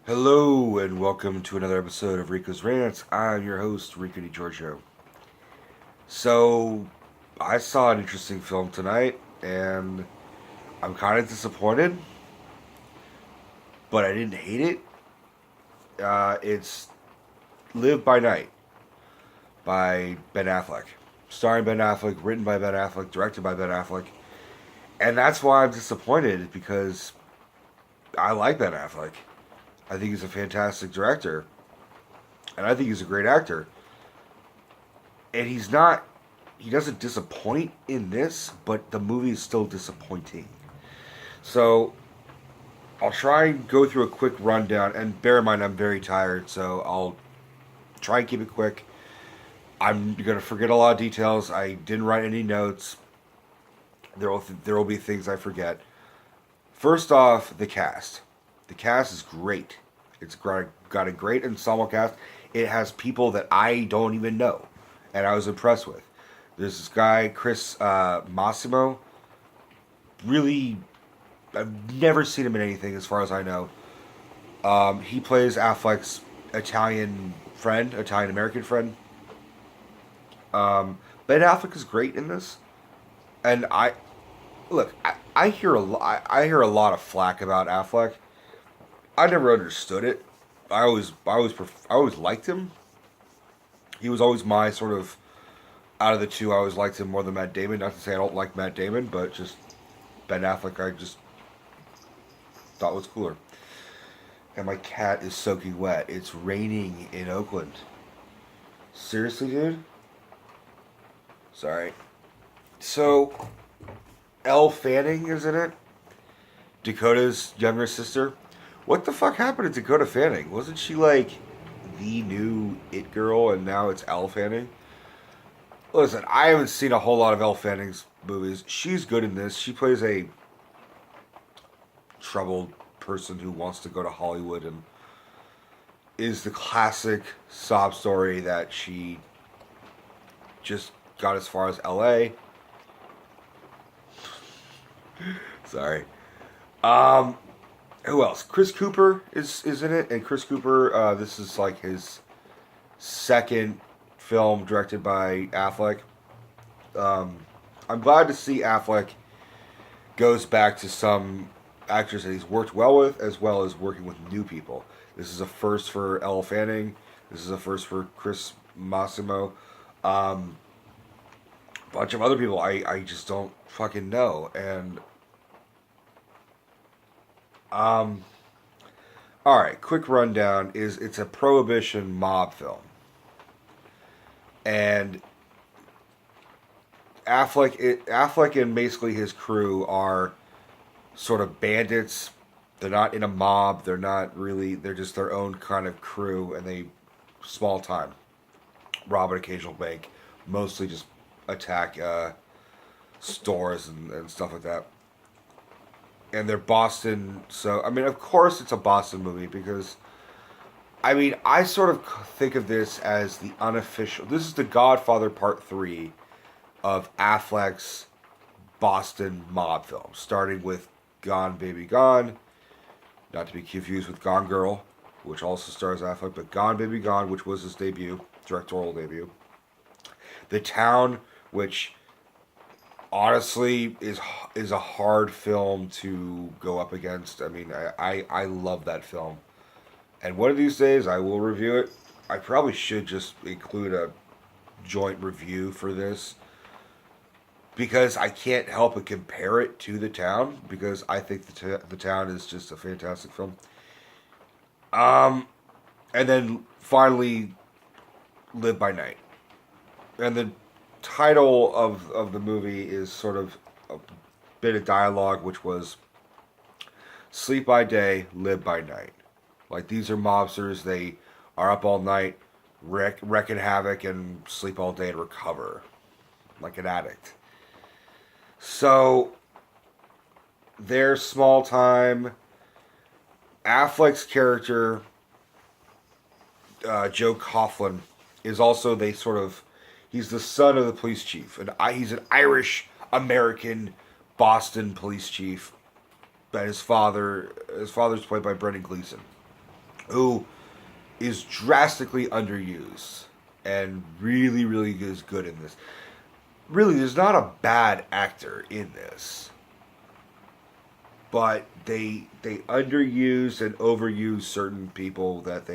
Hello and welcome to another episode of Rico's Rants. I'm your host, Rico DiGiorgio. So, I saw an interesting film tonight and I'm kind of disappointed, but I didn't hate it. It's Live by Night by Ben Affleck. Starring Ben Affleck, written by Ben Affleck, directed by Ben Affleck. And that's why I'm disappointed because I like Ben Affleck. I think he's a fantastic director and I think he's a great actor. And he doesn't disappoint in this, but the movie is still disappointing. So I'll try and go through a quick rundown. And bear in mind, I'm very tired, so I'll try and keep it quick. I'm gonna forget a lot of details. I didn't write any notes. There will be things I forget. First off, the cast. The cast is great. It's got a great ensemble cast. It has people that I don't even know, and I was impressed with. There's this guy, Chris Massimo. Really, I've never seen him in anything as far as I know. He plays Affleck's Italian American friend. Ben Affleck is great in this, and I hear I hear a lot of flack about Affleck. I never understood it. I always liked him. He was always my sort of out of the two. I always liked him more than Matt Damon. Not to say I don't like Matt Damon, but just Ben Affleck, I just thought was cooler. And my cat is soaking wet. It's raining in Oakland. Seriously, dude? Sorry. So, Elle Fanning is in it. Dakota's younger sister. What the fuck happened to Dakota Fanning? Wasn't she like the new It girl and now it's Elle Fanning? Listen, I haven't seen a whole lot of Elle Fanning's movies. She's good in this. She plays a troubled person who wants to go to Hollywood and is the classic sob story that she just got as far as LA. Sorry. Um, who else? Chris Cooper is in it, and Chris Cooper, this is like his second film directed by Affleck. Um, I'm glad to see Affleck goes back to some actors that he's worked well as working with new people. This is a first for Elle Fanning. This is a first for Chris Massimo. Um, a bunch of other people I just don't fucking know. And um, all right, quick rundown is it's a prohibition mob film, and Affleck and basically his crew are sort of bandits. They're not in a mob. They're not really. They're just their own kind of crew, and they small time rob an occasional bank, mostly just attack stores and stuff like that. And they're Boston, so I mean, of course, it's a Boston movie because I mean, I sort of think of this as the unofficial. This is the Godfather Part 3 of Affleck's Boston mob film, starting with Gone Baby Gone, not to be confused with Gone Girl, which also stars Affleck, but Gone Baby Gone, which was his debut, directorial debut. The Town, which honestly is a hard film to go up against. I mean, I love that film. And one of these days I will review it. I probably should just include a joint review for this because I can't help but compare it to The Town because I think the Town is just a fantastic film. Um, and then finally, Live by Night, and the title of the movie is sort of a bit of dialogue, which was "Sleep by day, live by night." Like these are mobsters; they are up all night, wrecking havoc, and sleep all day and recover, like an addict. So they're small time. Affleck's character, Joe Coughlin, is also they sort of he's the son of the police chief, and he's an Irish American Boston police chief. That his father's played by Brendan Gleeson. who is drastically underused and really, really is good in this. Really, there's not a bad actor in this, but they underuse and overuse certain people that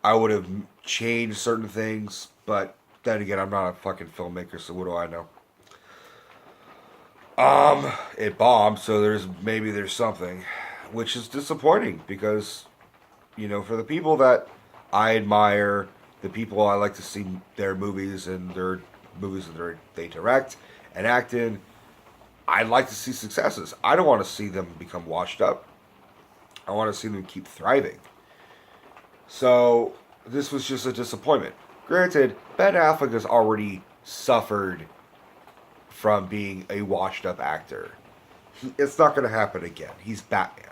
I would have changed certain things, but then again, I'm not a fucking filmmaker, so what do I know? It bombed, so there's something, which is disappointing because, for the people that I admire, the people I like to see their movies and their movies that they direct and act in, I'd like to see successes. I don't want to see them become washed up. I want to see them keep thriving. So this was just a disappointment. Granted, Ben Affleck has already suffered from being a washed up actor. It's not going to happen again. He's Batman.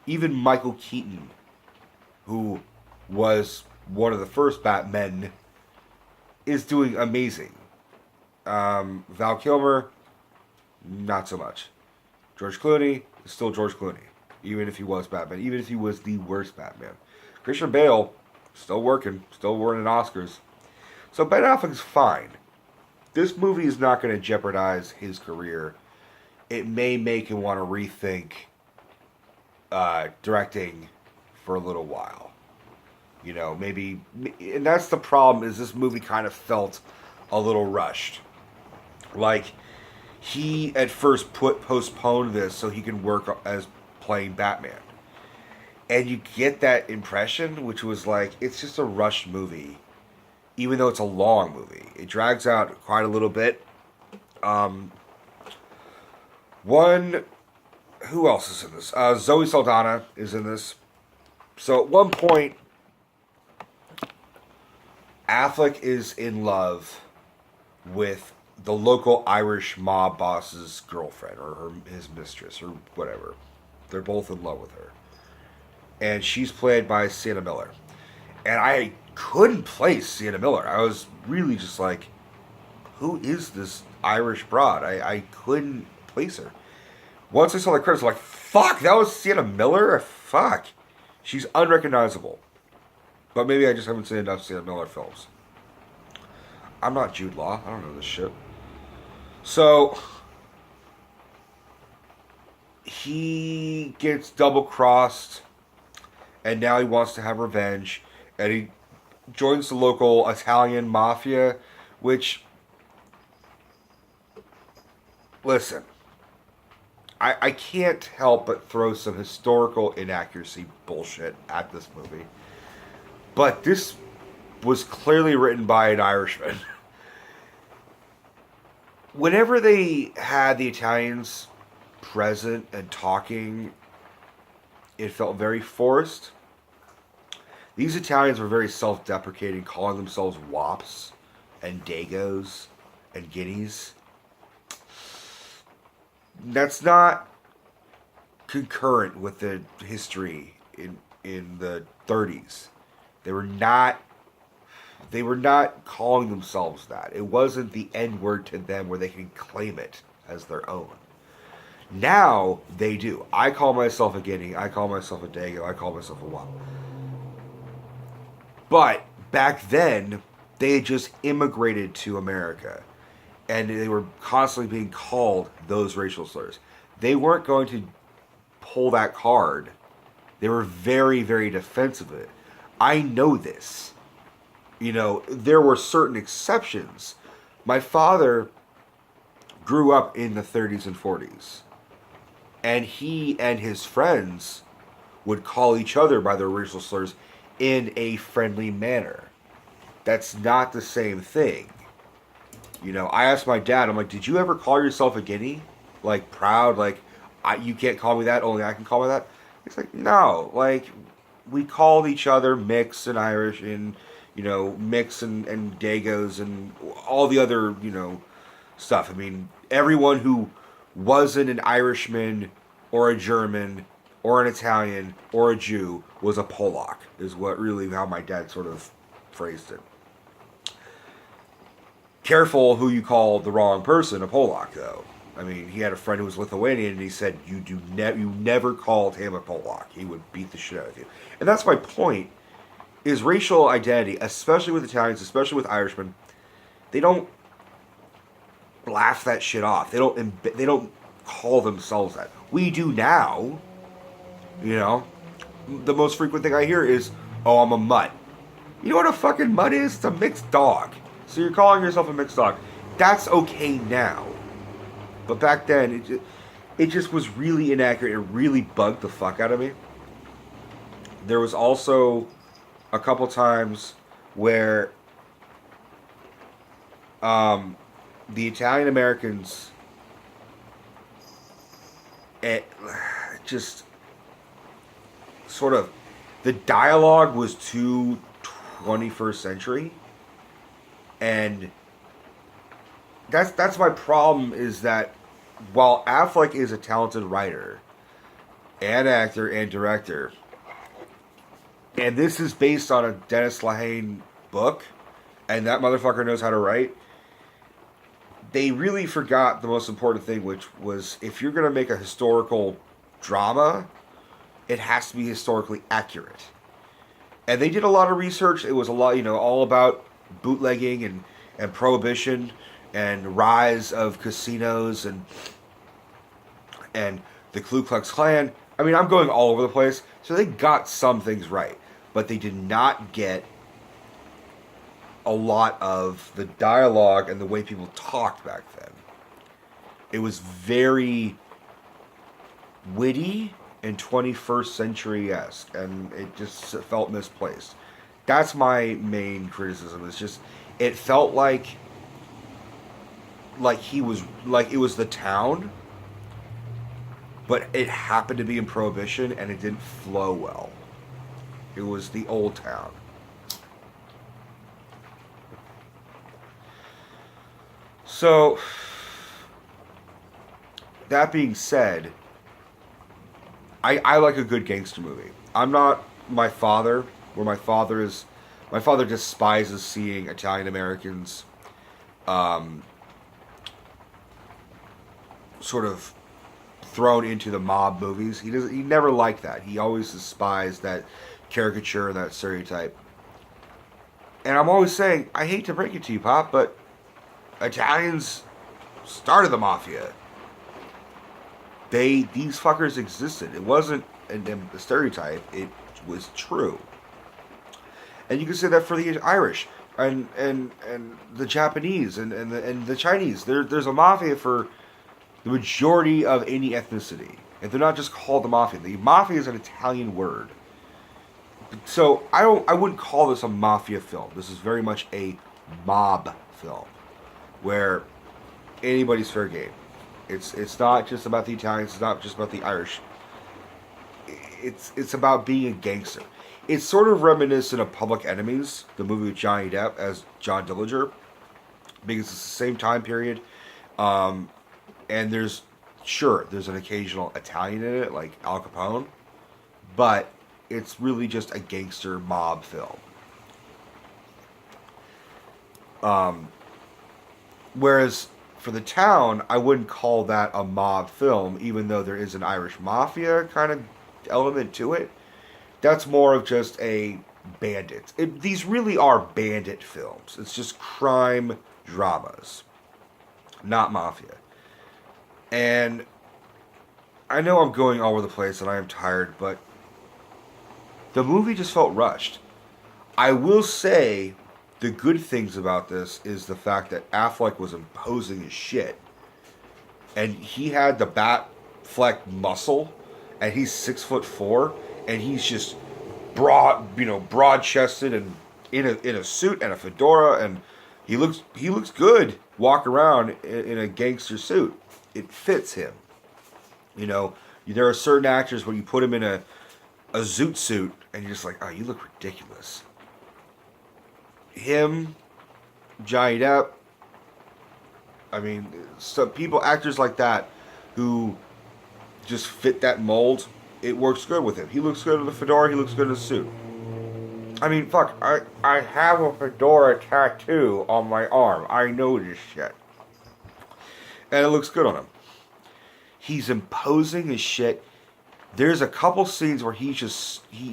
Even Michael Keaton, who was one of the first Batmen, is doing amazing. Val Kilmer, not so much. George Clooney is still George Clooney, even if he was Batman, even if he was the worst Batman. Christian Bale, still working, still winning Oscars. So Ben Affleck's fine. This movie is not going to jeopardize his career. It may make him want to rethink directing for a little while. Maybe, and that's the problem, is this movie kind of felt a little rushed. Like, he at first postponed this so he can work as playing Batman. And you get that impression, which was like, it's just a rushed movie, even though it's a long movie. It drags out quite a little bit. Who else is in this? Zoe Saldana is in this. So at one point, Affleck is in love with the local Irish mob boss's girlfriend, or his mistress, or whatever. They're both in love with her. And she's played by Sienna Miller. And I couldn't place Sienna Miller. I was really just like, who is this Irish broad? I couldn't place her. Once I saw the credits, I'm like, fuck, that was Sienna Miller? Fuck. She's unrecognizable. But maybe I just haven't seen enough Sienna Miller films. I'm not Jude Law. I don't know this shit. So, he gets double-crossed, and now he wants to have revenge, and he joins the local Italian mafia, which, listen, I can't help but throw some historical inaccuracy bullshit at this movie. But this was clearly written by an Irishman. Whenever they had the Italians present and talking, it felt very forced. These Italians were very self-deprecating, calling themselves wops and dagos and guineas. That's not concurrent with the history in the 30s. They were not calling themselves that. It wasn't the N-word to them where they can claim it as their own. Now they do. I call myself a guinea. I call myself a dago. I call myself a wop. But back then, they had just immigrated to America. And they were constantly being called those racial slurs. They weren't going to pull that card. They were very, very defensive of it. I know this. There were certain exceptions. My father grew up in the 30s and 40s. And he and his friends would call each other by their racial slurs in a friendly manner. That's not the same thing. I asked my dad, I'm like, did you ever call yourself a guinea? Like, proud, like, you can't call me that, only I can call me that? He's like, no, like, we called each other mix and Irish and, mix and dagos and all the other, stuff. I mean, everyone who wasn't an Irishman or a German or an Italian or a Jew was a Polak, is what really how my dad sort of phrased it. Careful who you call the wrong person a Polak, though. I mean, he had a friend who was Lithuanian, and he said, you never called him a Polak. He would beat the shit out of you. And that's my point, is racial identity, especially with Italians, especially with Irishmen, they don't laugh that shit off. They don't call themselves that. We do now. You know, the most frequent thing I hear is, "Oh, I'm a mutt." You know what a fucking mutt is? It's a mixed dog. So you're calling yourself a mixed dog. That's okay now, but back then it just was really inaccurate. It really bugged the fuck out of me. There was also a couple times where the Italian Americans, it just sort of, the dialogue was too 21st century, and that's my problem, is that while Affleck is a talented writer and actor and director, and this is based on a Dennis Lehane book, and that motherfucker knows how to write, they really forgot the most important thing, which was, if you're going to make a historical drama, it has to be historically accurate. And they did a lot of research. It was a lot, all about bootlegging and prohibition and rise of casinos and the Ku Klux Klan. I mean, I'm going all over the place. So they got some things right, but they did not get a lot of the dialogue and the way people talked back then. It was very witty and 21st century-esque, and it just felt misplaced. That's my main criticism. It's just, it felt like it was the town, but it happened to be in Prohibition, and it didn't flow well. It was the old town. So, that being said, I like a good gangster movie. I'm not my father, where my father despises seeing Italian Americans sort of thrown into the mob movies. He never liked that. He always despised that caricature and that stereotype. And I'm always saying, I hate to break it to you, Pop, but Italians started the mafia. These fuckers existed. It wasn't a stereotype. It was true. And you can say that for the Irish and the Japanese and the Chinese. There's a mafia for the majority of any ethnicity. And they're not just called the mafia. The mafia is an Italian word. So I wouldn't call this a mafia film. This is very much a mob film, where anybody's fair game. It's not just about the Italians. It's not just about the Irish. It's about being a gangster. It's sort of reminiscent of Public Enemies, the movie with Johnny Depp as John Dillinger, because it's the same time period. And there's an occasional Italian in it, like Al Capone, but it's really just a gangster mob film. Whereas for The Town, I wouldn't call that a mob film, even though there is an Irish mafia kind of element to it. That's more of just a bandit. These really are bandit films. It's just crime dramas, not mafia. And I know I'm going all over the place and I am tired, but the movie just felt rushed. I will say the good things about this is the fact that Affleck was imposing his shit. And he had the Batfleck muscle, and he's 6'4", and he's just broad-chested and in a suit and a fedora, and he looks good walking around in a gangster suit. It fits him. There are certain actors when you put him in a zoot suit, and you're just like, oh, you look ridiculous. Him, Johnny Depp, I mean, some actors like that, who just fit that mold, it works good with him. He looks good in the fedora, he looks good in a suit. I mean, fuck, I have a fedora tattoo on my arm. I know this shit. And it looks good on him. He's imposing as shit. There's a couple scenes where he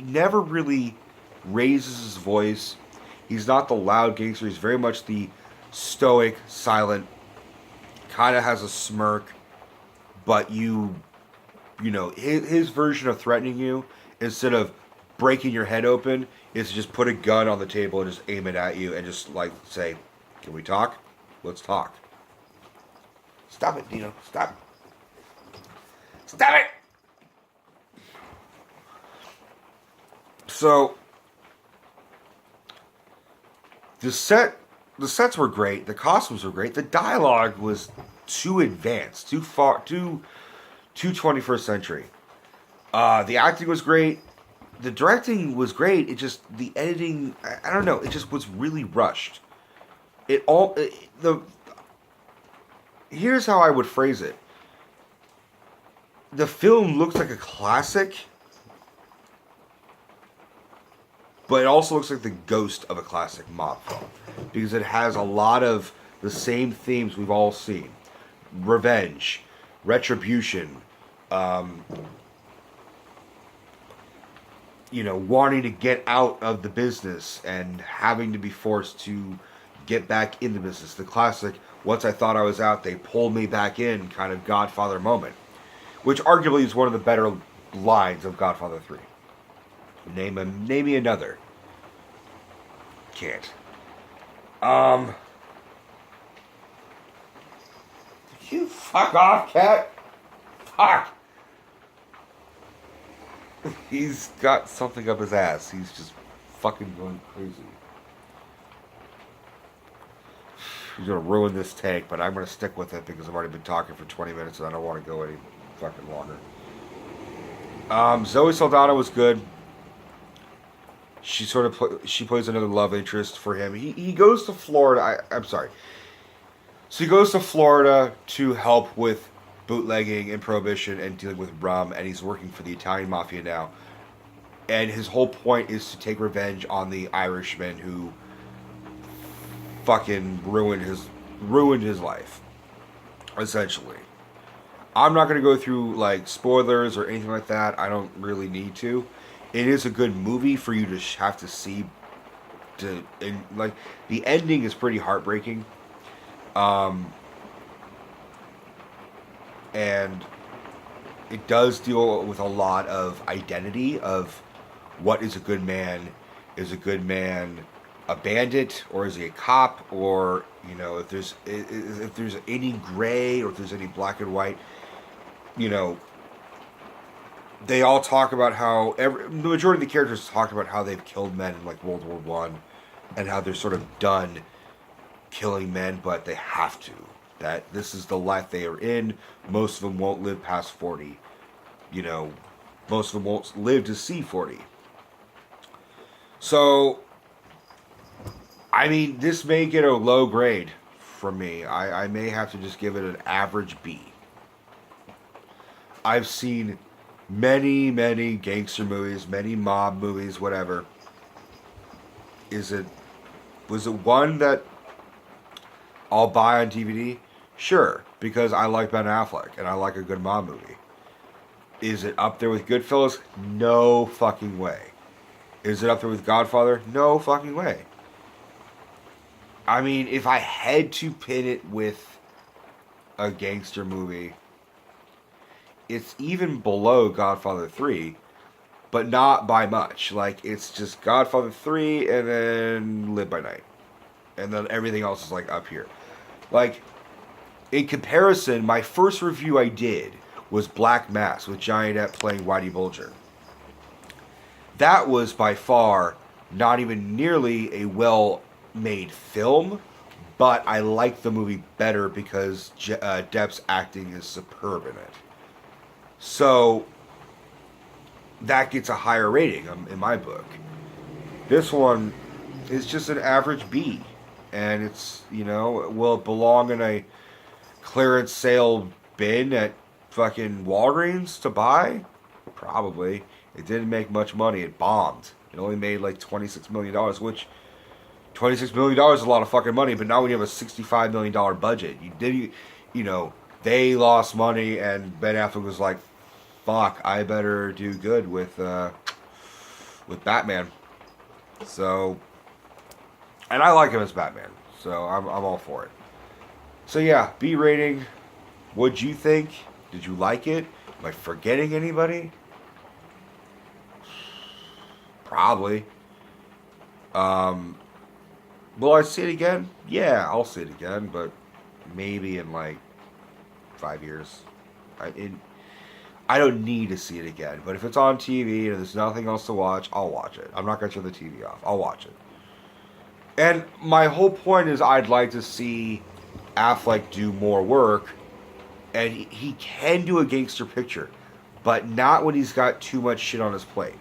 never really raises his voice. He's not the loud gangster. He's very much the stoic, silent, kind of has a smirk, but his version of threatening you, instead of breaking your head open, is to just put a gun on the table and just aim it at you and just like say, "Can we talk? Let's talk." Stop it, Dino. Stop. Stop it! So, the sets were great. The costumes were great. The dialogue was too advanced, too far, too 21st century. The acting was great. The directing was great. The editing, I don't know. It just was really rushed. Here's how I would phrase it. The film looks like a classic, but it also looks like the ghost of a classic mob film, because it has a lot of the same themes we've all seen: revenge, retribution, wanting to get out of the business and having to be forced to get back in the business. The classic, once I thought I was out, they pulled me back in kind of Godfather moment, which arguably is one of the better lines of Godfather 3. Name me another. Can't. You fuck off, cat. Fuck. He's got something up his ass. He's just fucking going crazy. He's gonna ruin this take, but I'm gonna stick with it because I've already been talking for 20 minutes and I don't want to go any fucking longer. Zoe Saldana was good. She she plays another love interest for him. He goes to Florida. I'm sorry. So he goes to Florida to help with bootlegging and prohibition and dealing with rum, and he's working for the Italian mafia now. And his whole point is to take revenge on the Irishman who fucking ruined his life, essentially. I'm not going to go through like spoilers or anything like that. I don't really need to. It is a good movie for you to have to see. And like the ending is pretty heartbreaking, and it does deal with a lot of identity of what is a good man. Is a good man a bandit, or is he a cop, or if there's any gray, or if there's any black and white. They all talk about how the majority of the characters talk about how they've killed men in like World War One, and how they're sort of done killing men, but they have to. That this is the life they are in. Most of them won't live past 40. Most of them won't live to see 40. So, I mean, this may get a low grade from me. I may have to just give it an average B. I've seen many, many gangster movies, many mob movies, whatever. Was it one that I'll buy on DVD? Sure, because I like Ben Affleck and I like a good mob movie. Is it up there with Goodfellas? No fucking way. Is it up there with Godfather? No fucking way. I mean, if I had to pin it with a gangster movie, it's even below Godfather 3, but not by much. Like, it's just Godfather 3 and then Live by Night. And then everything else is, like, up here. Like, in comparison, my first review I did was Black Mass with Johnny Depp playing Whitey Bulger. That was by far not even nearly a well-made film, but I like the movie better because Depp's acting is superb in it. So, that gets a higher rating in my book. This one is just an average B. And it's, will it belong in a clearance sale bin at fucking Walgreens to buy? Probably. It didn't make much money. It bombed. It only made like $26 million, which $26 million is a lot of fucking money, but not when you have a $65 million budget. they lost money, and Ben Affleck was like, "Fuck, I better do good with Batman." So, and I like him as Batman, so I'm all for it. So yeah, B rating. What'd you think? Did you like it? Am I forgetting anybody? Probably. Um, will I see it again? Yeah, I'll see it again, but maybe in like 5 years. I, I don't need to see it again, but if it's on TV and there's nothing else to watch, I'll watch it. I'm not going to turn the TV off. I'll watch it. And my whole point is I'd like to see Affleck do more work, and he can do a gangster picture, but not when he's got too much shit on his plate.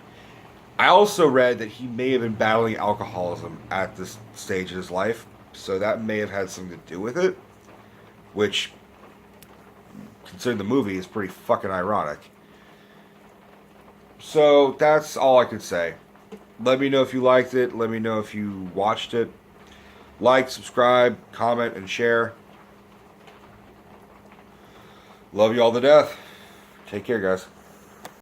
I also read that he may have been battling alcoholism at this stage of his life, so that may have had something to do with it, which, considering the movie, is pretty fucking ironic. So that's all I can say. Let me know if you liked it. Let me know if you watched it. Like, subscribe, comment, and share. Love you all to death. Take care, guys.